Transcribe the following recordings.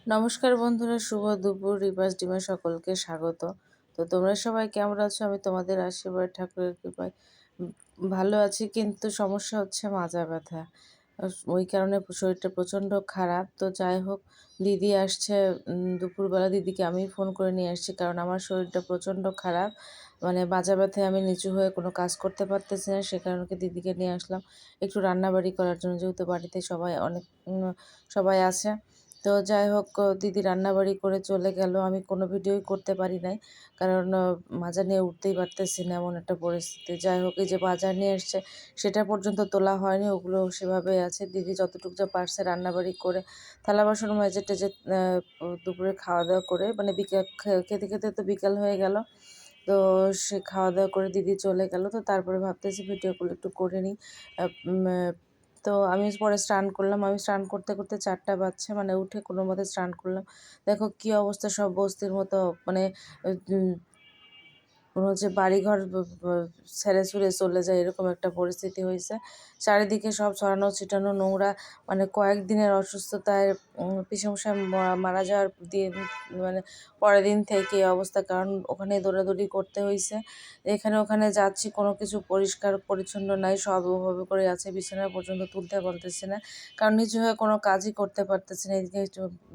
নমস্কার বন্ধুরা, শুভ দুপুর। রিভার্স ডিমে সকলকে স্বাগত। তো তোমরা সবাই কেমন আছো? আমি তোমাদের আশীর্বাদ ঠাকুরের কৃপায় ভালো আছি, কিন্তু সমস্যা হচ্ছে মাজা ব্যথা। ওই কারণে শরীরটা প্রচণ্ড খারাপ। তো যাই হোক, দিদি আসছে দুপুরবেলা। দিদিকে আমি ফোন করে নিয়ে আসছি, কারণ আমার শরীরটা প্রচণ্ড খারাপ। মানে মাজা ব্যথায় আমি নিচু হয়ে কোনো কাজ করতে পারতেছি না। সে কারণে দিদিকে নিয়ে আসলাম একটু রান্নাবাড়ি করার জন্য, যেহেতু বাড়িতে সবাই আছে। তো যাই হোক, দিদি রান্নাবাড়ি করে চলে গেল। আমি কোনো ভিডিওই করতে পারি নাই, কারণ মাজা নিয়ে উঠতেই পারতেছি না, এমন একটা পরিস্থিতি। যাই হোক, এই যে বাজার নিয়ে এসছে সেটা পর্যন্ত তোলা হয়নি, ওগুলো সেভাবেই আছে। দিদি যতটুকু যা পারছে রান্নাবাড়ি করে থালা বাসন মেজে টেজে দুপুরে খাওয়া দাওয়া করে, মানে বিকেল খেতে খেতে তো বিকেল হয়ে গেল। তো সে খাওয়া দাওয়া করে দিদি চলে গেল। তো তারপরে ভাবতেছি ভিডিওগুলো একটু করে নিই। তো আমি পরে স্নান করলাম। আমি স্নান করতে করতে 4টা বাজছে, মানে উঠে কোনো মতে স্নান করলাম। দেখো কী অবস্থা, সব বস্তির মতো, মানে মনে হচ্ছে বাড়িঘর ছেড়ে ছুড়ে চলে যায়, এরকম একটা পরিস্থিতি হয়েছে। চারিদিকে সব ছড়ানো ছিটানো নোংরা। মানে কয়েকদিনের অসুস্থতায় পিসেমশাই মারা যাওয়ার দিন, মানে পরের দিন থেকে এই অবস্থা, কারণ ওখানে দৌড়াদৌড়ি করতে হয়েছে। এখানে ওখানে যাচ্ছি, কোনো কিছু পরিষ্কার পরিচ্ছন্ন নাই, সব ওভাবে করে আছে। বিছানা পর্যন্ত তুলতে পারতেছি না, কারণ নিচু হয়ে কোনো কাজই করতে পারতেছি না। এদিকে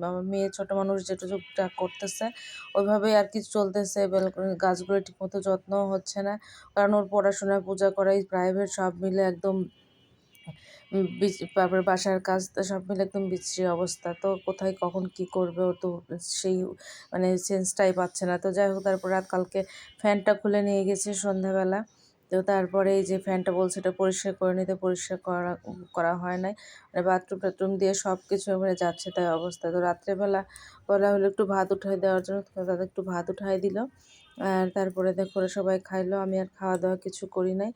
আমার মেয়ে ছোটো মানুষ যেটুকু করতেছে ওইভাবেই আর কি চলতেছে। গাছগুলো ঠিকমতো যত্নও হচ্ছে না, কারণ ওর পড়াশোনা, পূজা করাই, প্রাইভেট সব মিলে একদম তারপরে বাসার কাজ, সব মিলে একদম বিশ্রী অবস্থা। তো কোথায় কখন কি করবে ও তো সেই মানে সেন্সটাই পাচ্ছে না। তো যাই হোক, তারপর রাত কালকে ফ্যানটা খুলে নিয়ে গেছে সন্ধ্যাবেলা। তো তারপরে এই যে ফ্যানটা বলছে এটা পরিষ্কার করে নিতে, পরিষ্কার করা করা হয় নাই। মানে বাথরুম টাথরুম দিয়ে সব কিছু মানে যাচ্ছে তাই অবস্থা। তো রাত্রেবেলা বলা হলো একটু ভাত উঠাই দেওয়ার জন্য, তাদের একটু ভাত উঠাই দিল। আর তারপরে দেখো ওরা সবাই খাইলো। আমি আর খাওয়া দাওয়া কিছু করি নাই।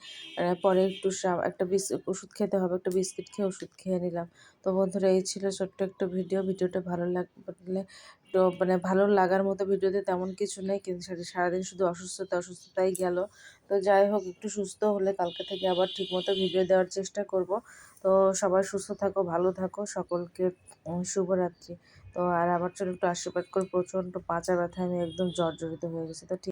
পরে একটু একটা ওষুধ খেতে হবে, একটা বিস্কিট খেয়ে ওষুধ খেয়ে নিলাম। তো বন্ধুরা, এই ছিল ছোট্ট একটা ভিডিওটা ভালো লাগলে তো মানে ভালো লাগার মতো ভিডিওতে তেমন কিছু নেই, কিন্তু সারাদিন শুধু অসুস্থতাই গেল। তো যাই হোক, একটু সুস্থ হলে কালকে থেকে আবার ঠিকমতো ভিডিও দেওয়ার চেষ্টা করব। তো সবাই সুস্থ থাকো, ভালো থাকো, সকলকে শুভরাত্রি। তো আর আমার জন্য একটু আশীর্বাদ করে, প্রচণ্ড পাঁচা ব্যথায় আমি একদম জর্জরিত হয়ে গেছি। তো ঠিক